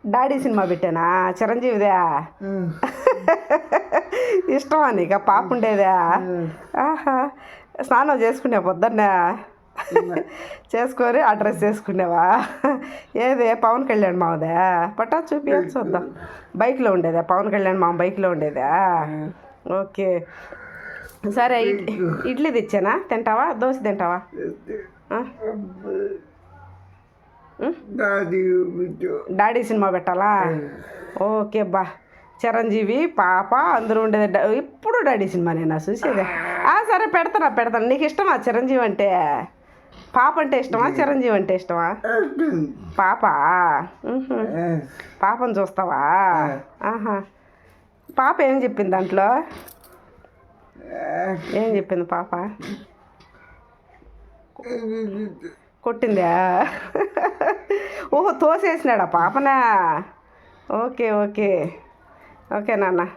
daddy cinema పెట్టానా చిరంజీవిదే ఇష్టమా నీకు పాప ఉండేదా ఆహా స్నానం చేసుకునే పొద్దున్నే చేసుకొని ఆ డ్రెస్ వేసుకునేవా ఏది పవన్ కళ్యాణ్ మామదే పట్టా చూపించు చూద్దాం బైక్లో ఉండేదా పవన్ కళ్యాణ్ మామ బైక్లో ఉండేదా ఓకే సరే ఇడ్లీ తెచ్చానా తింటావా దోశ తింటావా డాడీ సినిమా పెట్టాలా ఓకే బా చిరంజీవి పాప అందరూ ఉండేది ఇప్పుడు డాడీ సినిమా నేను చూసేది సరే పెడతాను నీకు ఇష్టమా చిరంజీవి అంటే పాప అంటే ఇష్టమా చిరంజీవి అంటే ఇష్టమా పాప పాపను చూస్తావా ఆహా పాప ఏం చెప్పింది దాంట్లో ఏం చెప్పింది పాప కొట్టిందా ఓహో తోసేసినాడా పాపనా ఓకే ఓకే ఓకే నాన్న